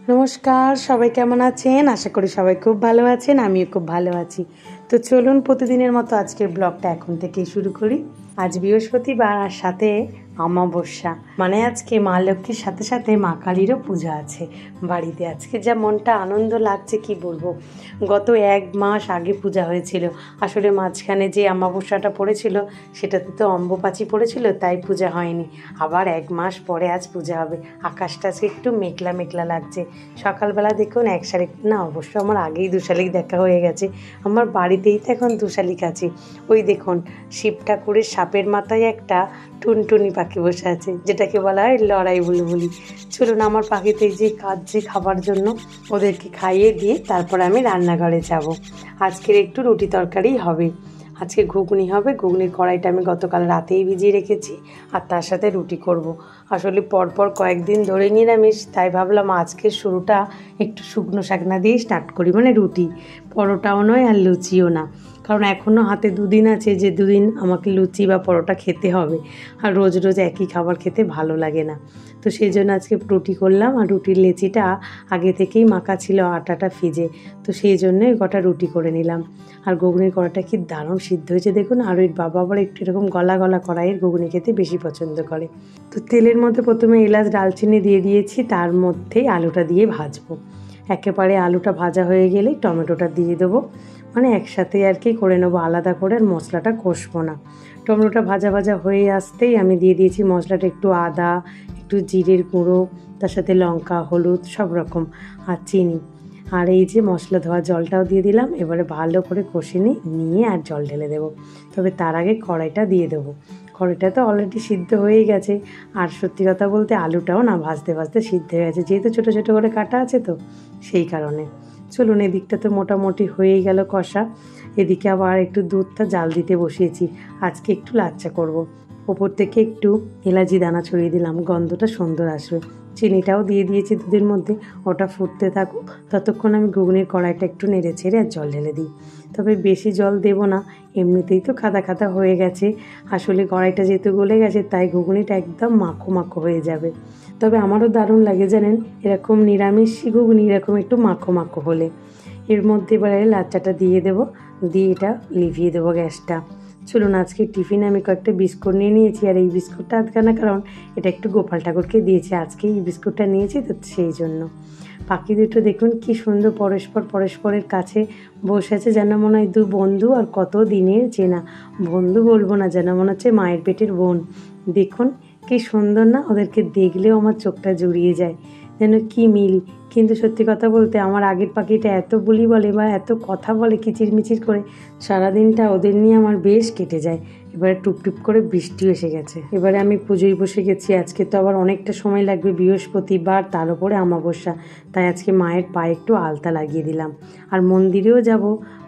নমস্কার, সবাই কেমন আছেন? আশা করি সবাই খুব ভালো আছেন, আমিও খুব ভালো আছি। তো চলুন প্রতিদিনের মতো আজকের ব্লগটা এখন থেকেই শুরু করি। আজ বৃহস্পতিবার আর সাথে অমাবস্যা, মানে আজকে মা লক্ষ্মীর সাথে সাথে মা কালীরও পূজা আছে বাড়িতে। আজকে যা মনটা আনন্দ লাগছে কি বলবো। গত 1 মাস আগে পূজা হয়েছিল, আসলে মাঝখানে যে অমাবস্যাটা পড়েছিল সেটাতে তো অম্বুবাচী পড়েছিল, তাই পূজা হয়নি। আবার 1 মাস পরে আজ পূজা হবে। আকাশটা আজকে একটু মেঘলা মেঘলা লাগছে। সকালবেলা দেখুন 1 শালিক, না অবশ্য আমার আগেই 2 শালিক দেখা হয়ে গেছে। আমার বাড়িতেই তো এখন 2 শালিক আছে। ওই দেখুন শিব ঠাকুরের সাপের মাথায় একটা টুনটুনি পাখি বসে আছে, যেটাকে বলা হয় লড়াই বুলবুলি। চলুন আমার পাখিতে যে কাঁদছে খাবার জন্য, ওদেরকে খাইয়ে দিয়ে তারপর আমি রান্নাঘরে যাব। আজকের একটু রুটি তরকারি হবে। আজকে ঘুগনি হবে। ঘুগনির কড়াইটা আমি গতকাল রাতেই ভিজিয়ে রেখেছি, আর তার সাথে রুটি করব। আসলে পরপর কয়েকদিন ধরে নিরামিষ, তাই ভাবলাম আজকের শুরুটা একটু শুকনো শাকনা দিয়েই স্টার্ট করি, মানে রুটি। পরোটাও নয় আর লুচিও না, কারণ এখনও হাতে 2 দিন আছে যে 2 দিন আমাকে লুচি বা পরোটা খেতে হবে, আর রোজ রোজ একই খাবার খেতে ভালো লাগে না। তো সেই জন্য আজকে রুটি করলাম, আর রুটির লেচিটা আগে থেকেই মাখা ছিল আটাটা ফ্রিজে, তো সেই জন্যই কটা রুটি করে নিলাম। আর ঘুগনির কড়াটা কি দারুণ সিদ্ধ হয়েছে দেখুন। আর ওই বাবা আবার একটু এরকম গলা গলা কড়াইয়ের ঘুগনি খেতে বেশি পছন্দ করে। তো তেলের মধ্যে প্রথমে এলাচ ডালচিনি দিয়ে দিয়েছি, তার মধ্যেই আলুটা দিয়ে ভাজবো। একেবারে আলুটা ভাজা হয়ে গেলেই টমেটোটা দিয়ে দেবো, মানে একসাথে আর কি করে নেবো, আলাদা করে আর মশলাটা কষবো না। টমেটোটা ভাজা ভাজা হয়ে আসতেই আমি দিয়ে দিয়েছি মশলাটা, একটু আদা, একটু জিরের গুঁড়ো, তার সাথে লঙ্কা, হলুদ সব রকম, আর চিনি। আর এই যে মশলা ধোয়া জলটাও দিয়ে দিলাম। এবারে ভালো করে কষে নিয়ে আর জল ঢেলে দেবো। তবে তার আগে কড়াইটা দিয়ে দেবো। কড়াইটা তো অলরেডি সিদ্ধ হয়েই গেছে, আর সত্যি কথা বলতে আলুটাও না ভাজতে ভাজতে সিদ্ধ হয়ে গেছে, যেহেতু ছোটো ছোটো করে কাটা আছে তো সেই কারণে। চলুন এদিকটা তো মোটামুটি হয়েই গেল কষা। এদিকে আবার একটু দুধটা জাল দিতে বসিয়েছি। আজকে একটু লাচ্চা করব। ওপর থেকে একটু এলাচি দানা ছড়িয়ে দিলাম, গন্ধটা সুন্দর আসবে। চিনিটাও দিয়ে দিয়েছি দুধের মধ্যে, ওটা ফুটতে থাকুক। ততক্ষণ আমি ঘুগনির কড়াইটা একটু নেড়ে ছেড়ে আর জল ঢেলে দিই। তবে বেশি জল দেব না, এমনিতেই তো খাদা খাদা হয়ে গেছে। আসলে কড়াইটা যেহেতু গলে গেছে, তাই ঘুগনিটা একদম মাখো মাখো হয়ে যাবে। তবে আমারও দারুণ লাগে জানেন, এরকম নিরামিষ ঘুগনি এরকম একটু মাখো মাখো হলে। এর মধ্যে এবারে লাচ্চাটা দিয়ে দেবো, দিয়ে এটা লিভিয়ে দেবো গ্যাসটা। চলুন আজকে টিফিনে আমি কয়েকটা বিস্কুট নিয়ে নিয়েছি, আর এই বিস্কুটটা আধখানা, কারণ এটা একটু গোপাল ঠাকুরকে দিয়েছি, আজকে এই বিস্কুটটা নিয়েছি তো সেই জন্য। পাখি দুটো দেখুন কি সুন্দর পরস্পরের কাছে বসে আছে, যেন মনে হয় 2 বন্ধু, আর কত দিনের চেনা। বন্ধু বলবো না, যেন মনে হচ্ছে মায়ের পেটের বোন। দেখুন কি সুন্দর না, ওদেরকে দেখলেও আমার চোখটা জুড়িয়ে যায়, যেন কি মিল। কিন্তু সত্যি কথা বলতে আমার আগের পাখিটা এত বুলি বলে বা এত কথা বলে কিচিরমিচির করে, সারাদিনটা ওদের নিয়ে আমার বেশ কেটে যায়। এবারে টুপটুপ করে বৃষ্টিও এসে গেছে। এবারে আমি পুজোয় বসে গেছি। আজকে তো আবার অনেকটা সময় লাগবে, বৃহস্পতিবার, তার উপরে অমাবস্যা, তাই আজকে মায়ের পায়ে একটু আলতা লাগিয়ে দিলাম। আর মন্দিরেও যাব,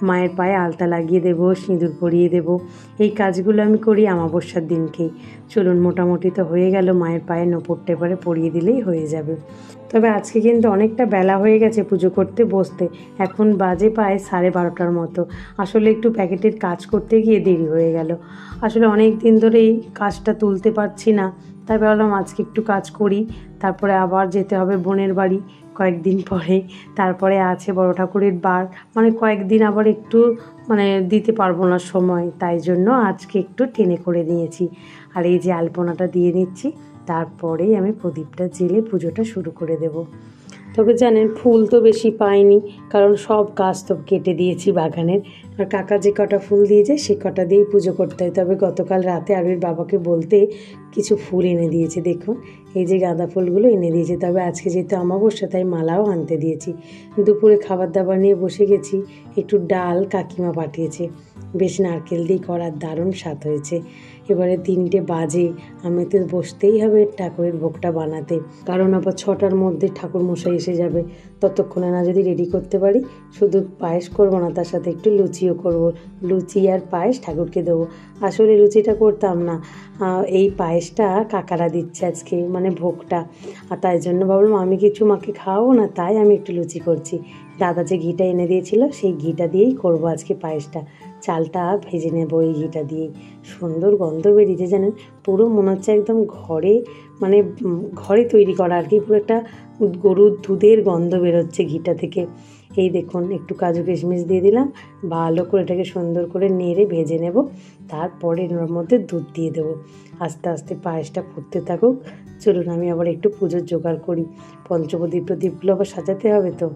মায়ের পায়ে আলতা লাগিয়ে দেবো, সিঁদুর পরিয়ে দেবো। এই কাজগুলো আমি করি অমাবস্যার দিনকেই। চলুন মোটামুটি তো হয়ে গেল, মায়ের পায়ে নূপুরটা এবারে পরিয়ে দিলেই হয়ে যাবে। তবে আজকে কিন্তু অনেকটা বেলা হয়ে গেছে পুজো করতে বসতে। এখন বাজে প্রায় 12:30টার মতো। আসলে একটু প্যাকেটের কাজ করতে গিয়ে দেরি হয়ে গেল। আসলে অনেক দিন ধরেই কাজটা তুলতে পারছি না, তাই ভাবলাম আজকে একটু কাজ করি। তারপরে আবার যেতে হবে বোনের বাড়ি কয়েকদিন পরে। তারপরে আছে বড় ঠাকুরের বার, মানে কয়েকদিন আবার একটু মানে দিতে পারবো না সময়, তাই জন্য আজকে একটু টেনে করে নিয়েছি। আর এই যে আলপনাটা দিয়ে নিচ্ছি, তারপরেই আমি প্রদীপটা জ্বেলে পুজোটা শুরু করে দেব। তবে জানেন ফুল তো বেশি পাইনি, কারণ সব গাছ তো কেটে দিয়েছি বাগানের। আর কাকা যে কটা ফুল দিয়েছে সে কটা দিয়েই পুজো করতে হয়। তবে গতকাল রাতে আরুর বাবাকে বলতে কিছু ফুল এনে দিয়েছে, দেখুন এই যে গাঁদা ফুলগুলো এনে দিয়েছে। তবে আজকে যেহেতু অমাবস্যা, তাই মালাও আনতে দিয়েছি। দুপুরে খাবার দাবার নিয়ে বসে গেছি। একটু ডাল কাকিমা পাঠিয়েছে, বেশ নারকেল দিয়ে করার দারুণ স্বাদ হয়েছে। এবারে 3টে বাজে, আমি তো বসতেই হবে ঠাকুরের ভোগটা বানাতে, কারণ আবার 6টার মধ্যে ঠাকুর মশাই এসে যাবে। ততক্ষণে না যদি রেডি করতে পারি, শুধু পায়েস করবো না, তার সাথে একটু লুচিও করব। লুচি আর পায়েস ঠাকুরকে দেবো। আসলে লুচিটা করতাম না, এই পায়েসটা কাকারা দিচ্ছে আজকে, মানে ভোগটা। আর তাই জন্য ভাবলাম আমি কিছু মাকে খাওয়াবো না, তাই আমি একটু লুচি করছি। দাদা যে ঘিটা এনে দিয়েছিল সেই ঘিটা দিয়েই করবো আজকে পায়েসটা। চালটা ভেজে নেবো এই ঘিটা দিয়ে। সুন্দর গন্ধ বেরিয়েছে জানেন, পুরো মনে হচ্ছে একদম ঘরে মানে ঘরে তৈরি করা আর কি, পুরো একটা গরুর দুধের গন্ধ বেরোচ্ছে ঘিটা থেকে। এই দেখুন একটু কাজু কিশমিশ দিয়ে দিলাম, ভালো করে এটাকে সুন্দর করে নেড়ে ভেজে নেব। তারপরে এর মধ্যে দুধ দিয়ে দেবো। আস্তে আস্তে পায়েসটা ফুটতে থাকুক। চলুন আমি আবার একটু পুজোর জোগাড় করি, পঞ্চপ্রদীপ প্রদীপগুলো আবার সাজাতে হবে তো।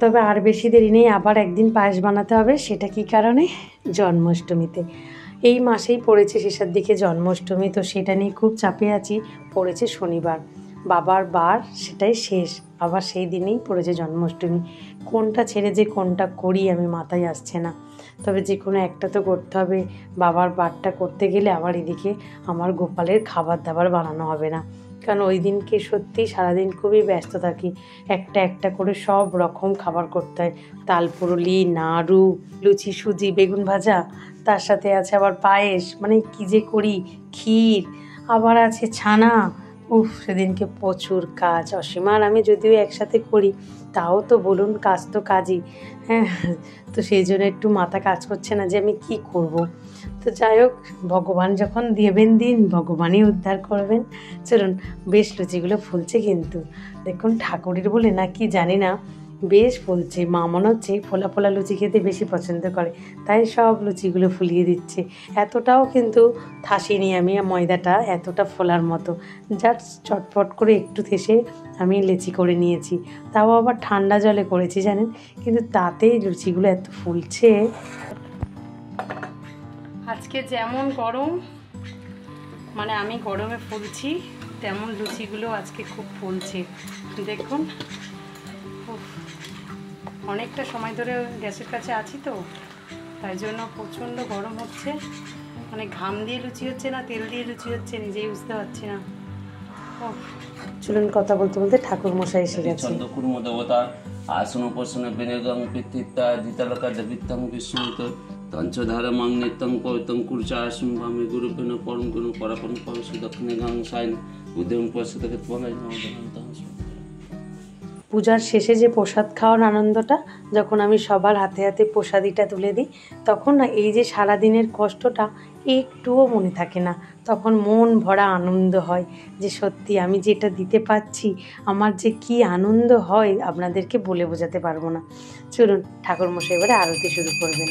তবে আর বেশি দেরি নেই, আবার একদিন পায়েস বানাতে হবে। সেটা কী কারণে? জন্মাষ্টমীতে। এই মাসেই পড়েছে শেষের দিকে জন্মাষ্টমী, তো সেটা নিয়ে খুব চাপে আছি। পড়েছে শনিবার, বাবার বার, সেটাই শেষ। আবার সেই দিনেই পড়েছে জন্মাষ্টমী। কোনটা ছেড়ে যে কোনটা করি আমি মাথায় আসছে না। তবে যে কোনো একটা তো করতে হবে। বাবার বারটা করতে গেলে আবার এদিকে আমার গোপালের খাবার দাবার বানানো হবে না, কারণ ওই দিনকে সত্যি সারাদিন খুবই ব্যস্ত থাকি। একটা একটা করে সব রকম খাবার করতে হয়। তালপুরুলি, নাড়ু, লুচি, সুজি, বেগুন ভাজা, তার সাথে আছে আবার পায়েস, মানে কী যে করি, ক্ষীর, আবার আছে ছানা। উফ, সেদিনকে প্রচুর কাজ। অসীমা আর আমি যদিও একসাথে করি, তাও তো বলুন কাজ তো কাজই। হ্যাঁ, তো সেই জন্য একটু মাথা কাজ করছে না যে আমি কি করব। তো যাই হোক, ভগবান যখন দেবেন দিন, ভগবানই উদ্ধার করবেন। চলুন, বেশ লুচিগুলো ফুলছে কিন্তু দেখুন, ঠাকুরের বলে না কি জানি না, বেশ ফুলছে। মা মনে হচ্ছে ফোলা ফোলা লুচি খেতে বেশি পছন্দ করে, তাই সব লুচিগুলো ফুলিয়ে দিচ্ছে। এতটাও কিন্তু ঠাসিনি আমি ময়দাটা, এতটা ফোলার মতো। জাস্ট চটপট করে একটু থেসে আমি লেচি করে নিয়েছি, তাও আবার ঠান্ডা জলে করেছি জানেন, কিন্তু তাতেই লুচিগুলো এত ফুলছে। আজকে যেমন গরম, মানে আমি গরমে ফুলছি, তেমন লুচিগুলো আজকে খুব ফুলছে দেখুন। অনেকটা সময় ধরে গ্যাসের কাছে আছি তো, তাই জন্য প্রচণ্ড গরম হচ্ছে। মানে ঘাম দিয়ে লুচি হচ্ছে না তেল দিয়ে লুচি হচ্ছে, নিজেই বুঝতে পারছি না। চলুন, কথা বলতে বলতে ঠাকুর মশাই এসে গেছে। আসন উপসন বিনেগং পিত্তিতা জিতালকা দেবিত্তং বিস্মৃত তঞ্চধারমং নিত্যং পবিত্রং কুরচাসম ভামে গুরুপেন পরম গুরু পরাপন পরশু দক্ষিণে গং সাইন উদয়ম পরশুতকে তোমায় নমঃ। পূজার শেষে যে প্রসাদ খাওয়ার আনন্দটা, যখন আমি সবার হাতে হাতে প্রসাদিটা তুলে দিই, তখন না এই যে সারাদিনের কষ্টটা একটুও মনে থাকে না। তখন মন ভরা আনন্দ হয় যে সত্যি আমি যেটা দিতে পারছি, আমার যে কি আনন্দ হয় আপনাদেরকে বলে বোঝাতে পারবো না। চলুন, ঠাকুরমশাই এবারে আরতি শুরু করবেন।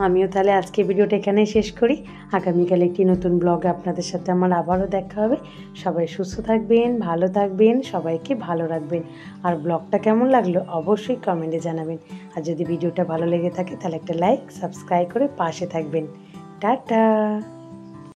আমিও তাহলে আজকে ভিডিওটা এখানেই শেষ করি। আগামীকাল একটি নতুন ব্লগে আপনাদের সাথে আমার আবারও দেখা হবে। সবাই সুস্থ থাকবেন, ভালো থাকবেন, সবাইকে ভালো রাখবেন। আর ব্লগটা কেমন লাগলো অবশ্যই কমেন্টে জানাবেন। আর যদি ভিডিওটা ভালো লেগে থাকে তাহলে একটা লাইক, সাবস্ক্রাইব করে পাশে থাকবেন। টাটা।